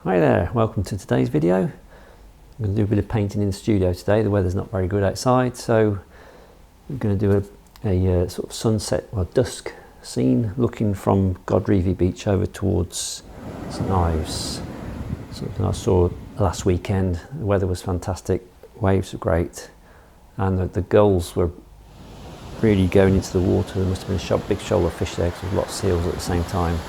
Hi there, welcome to today's video. I'm going to do a bit of painting in the studio today. The weather's not very good outside, so I'm going to do a sort of sunset or dusk scene looking from Godrevy beach over towards St Ives. Something I saw last weekend. The weather was fantastic, waves were great, and the gulls were really going into the water. There must have been a big shoal of fish there because there was a lot of seals at the same time,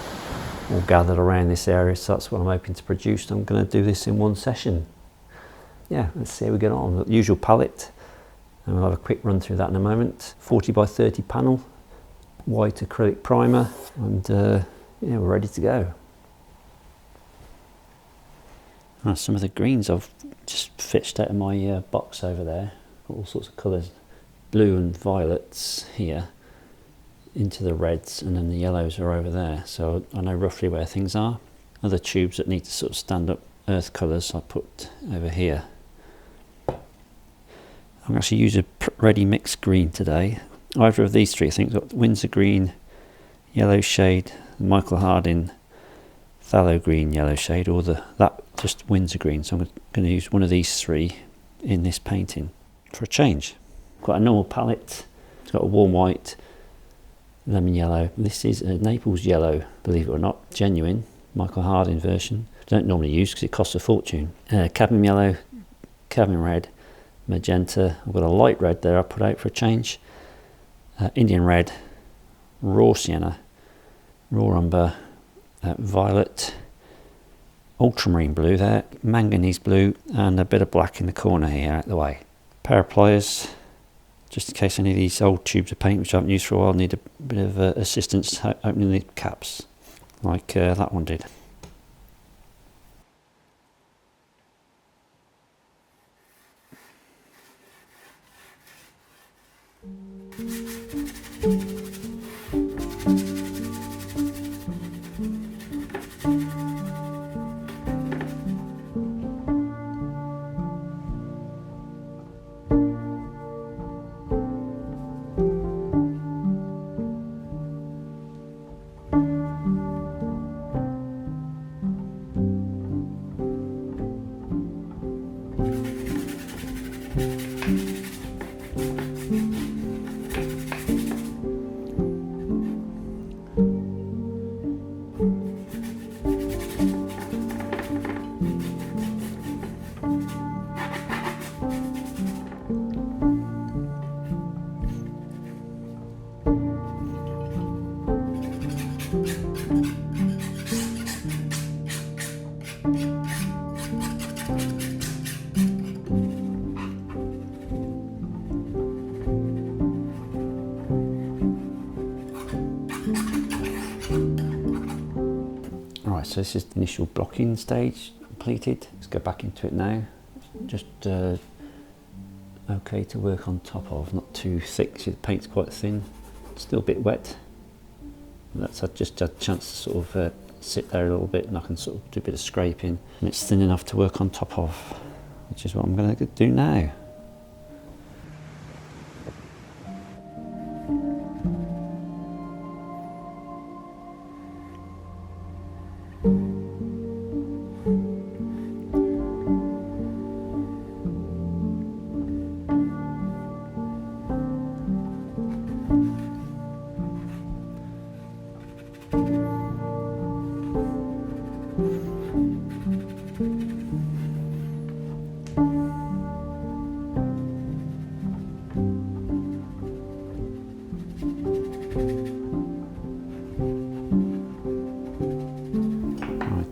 all gathered around this area, so that's what I'm hoping to produce. I'm going to do this in one session. Yeah, let's see how we get on. The usual palette, and we'll have a quick run through that in a moment. 40 by 30 panel, white acrylic primer, and yeah, we're ready to go. Some of the greens I've just fetched out of my box over there. Got all sorts of colours, blue and violets here, into the reds, and then the yellows are over there, so I know roughly where things are. Other tubes that need to sort of stand up earth colours I put over here. I'm going to actually use a ready mixed green today. Either of these three, I think, got Windsor green, yellow shade, Michael Harding phthalo green, yellow shade, or that just Windsor green. So I'm going to use one of these three in this painting for a change. Got a normal palette. It's got a warm white, lemon yellow. This is a Naples yellow, believe it or not, genuine Michael Harding version. Don't normally use because it costs a fortune. Cadmium yellow, cadmium red, magenta. I've got a light red there I put out for a change. Indian red, raw sienna, raw umber, violet, ultramarine blue there, manganese blue, and a bit of black in the corner here out the way. Pair of pliers, just in case any of these old tubes of paint which I haven't used for a while need a bit of assistance opening the caps, like that one did. Right, so this is the initial blocking stage completed. Let's go back into it now. Just okay to work on top of, not too thick, so the paint's quite thin, still a bit wet. That's just a chance to sort of sit there a little bit, and I can sort of do a bit of scraping, and it's thin enough to work on top of, which is what I'm going to do now.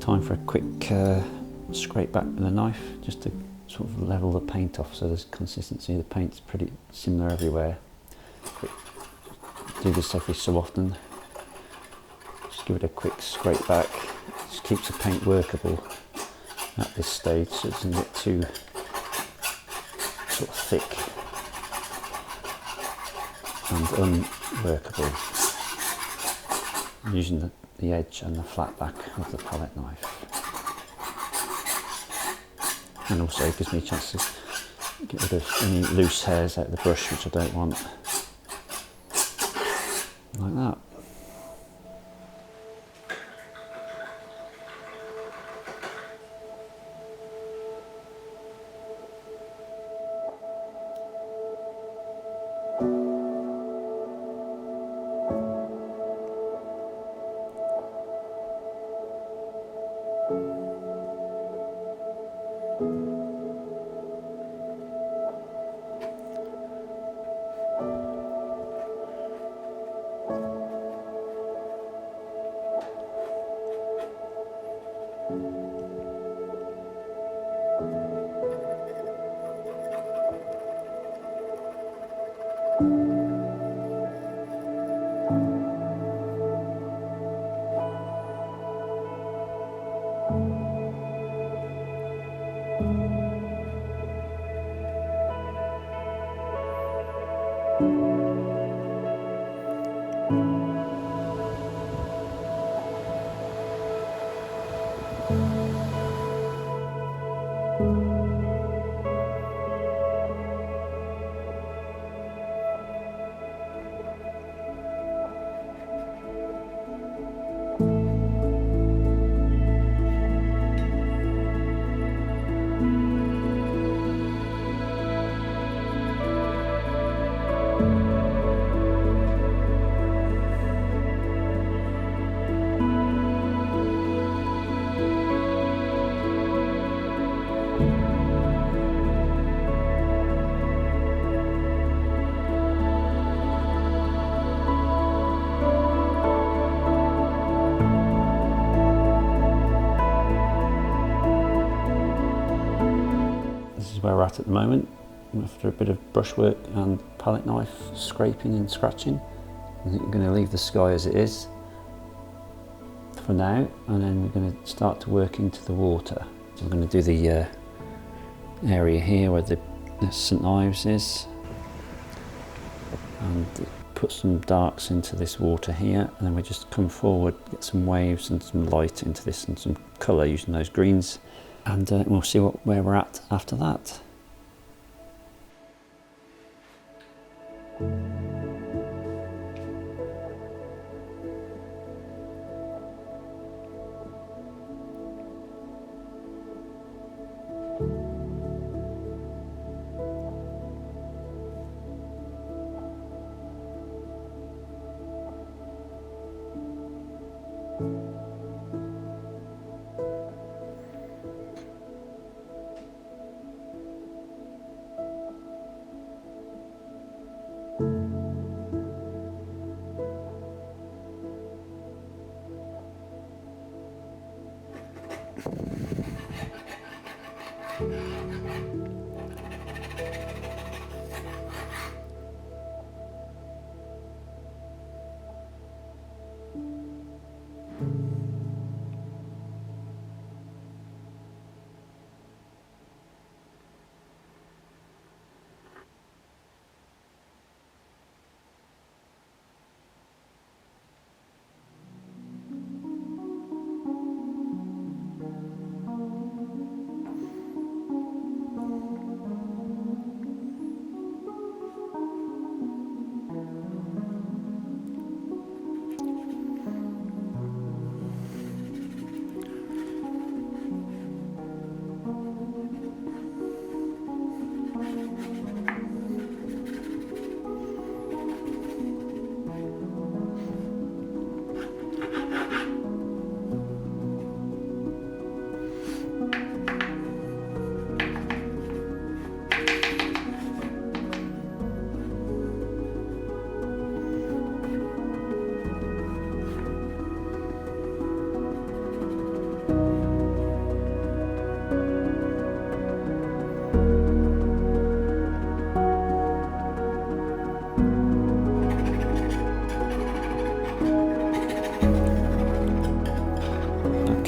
Time for a quick scrape back with a knife, just to sort of level the paint off so there's consistency. The paint's pretty similar everywhere. But do this every so often. Just give it a quick scrape back. Just keeps the paint workable at this stage, so it doesn't get too sort of thick and unworkable. I'm using the edge and the flat back of the palette knife, and also it gives me a chance to get rid of any loose hairs out of the brush which I don't want, like that. is where we're at the moment, after a bit of brushwork and palette knife scraping and scratching. I think we're going to leave the sky as it is for now, and then we're going to start to work into the water. So we're going to do the area here where the St Ives is, and put some darks into this water here, and then we just come forward, get some waves and some light into this and some colour using those greens, and we'll see where we're at after that.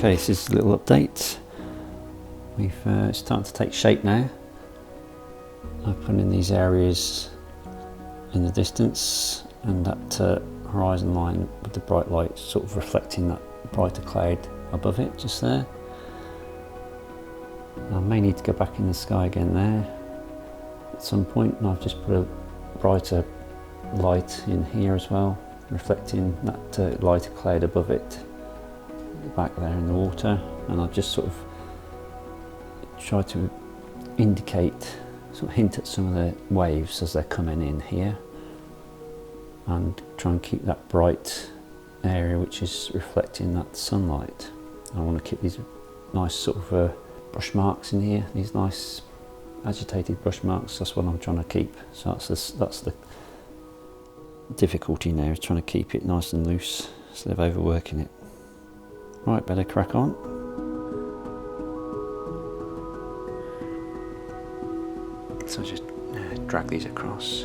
Okay, this is a little update. We've started to take shape now. I've put in these areas in the distance, and that horizon line with the bright light sort of reflecting that brighter cloud above it just there. I may need to go back in the sky again there at some point, and I've just put a brighter light in here as well, reflecting that lighter cloud above it back there in the water. And I've just sort of tried to indicate, sort of hint at some of the waves as they're coming in here, and try and keep that bright area which is reflecting that sunlight. I want to keep these nice sort of brush marks in here, these nice agitated brush marks. That's what I'm trying to keep. So that's the difficulty now, is trying to keep it nice and loose instead of overworking it. Right, better crack on. So just drag these across.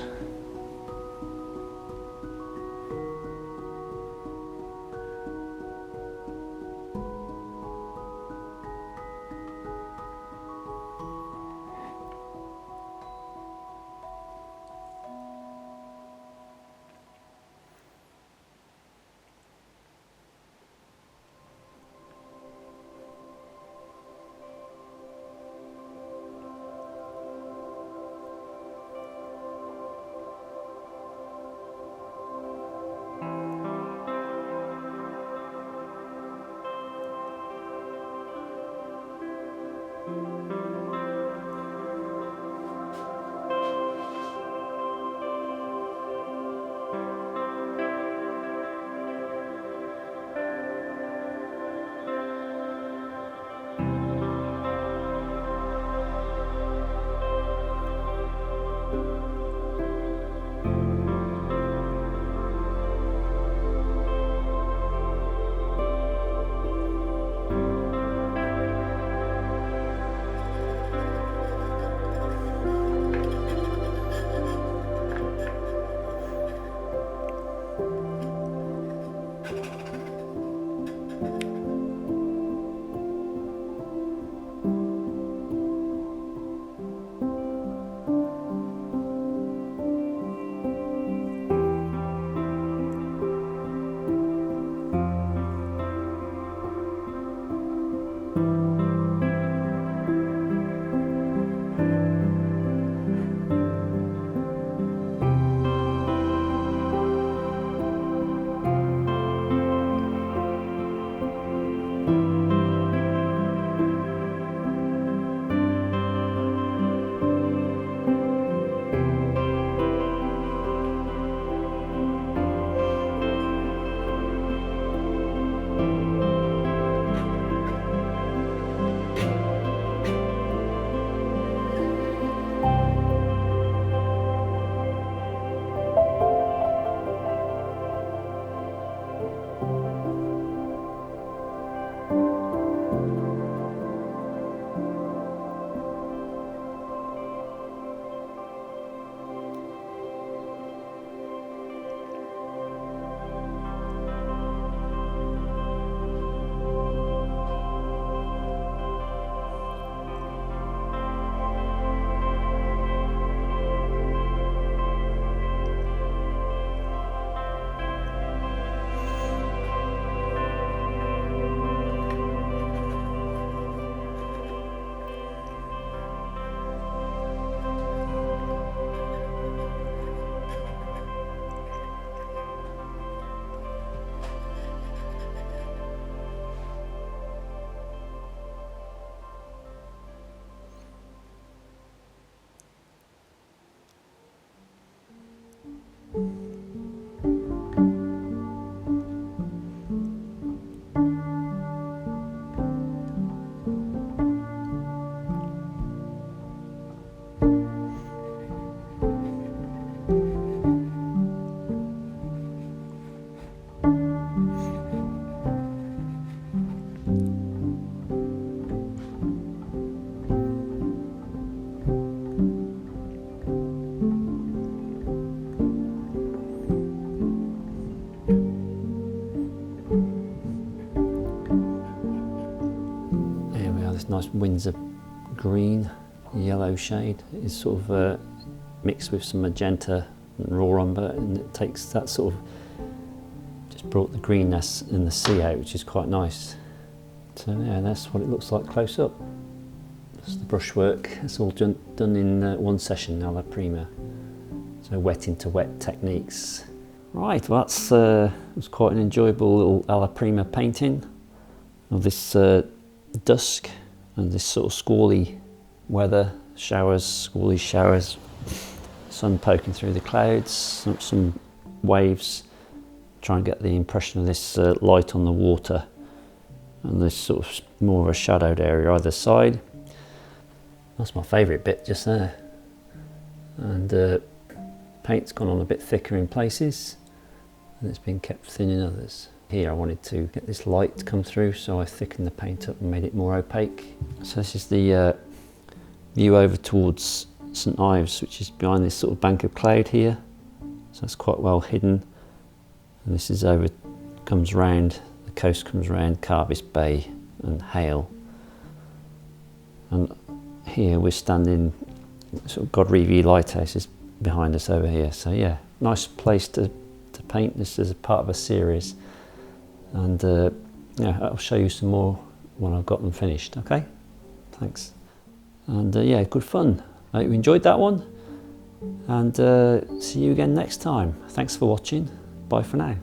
nice Windsor green, yellow shade. It's sort of mixed with some magenta and raw umber, and it takes that sort of, just brought the greenness in the sea out, which is quite nice. So yeah, that's what it looks like close up. That's the brushwork. It's all done in one session, Alla Prima. So wet into wet techniques. Right, well that's was quite an enjoyable little Alla Prima painting of this dusk and this sort of squally weather, showers, squally showers, sun poking through the clouds, some waves. Try and get the impression of this light on the water and this sort of more of a shadowed area either side. That's my favourite bit just there. And paint's gone on a bit thicker in places and it's been kept thin in others. Here I wanted to get this light to come through, so I thickened the paint up and made it more opaque. So this is the view over towards St Ives, which is behind this sort of bank of cloud here. So it's quite well hidden. And this is over, comes round, the coast comes round Carbis Bay and Hale. And here we're standing, sort of Godrevy lighthouse is behind us over here. So yeah, nice place to paint this as a part of a series. And yeah, I'll show you some more when I've got them finished, okay? Thanks. And yeah, good fun. I hope you enjoyed that one. And see you again next time. Thanks for watching. Bye for now.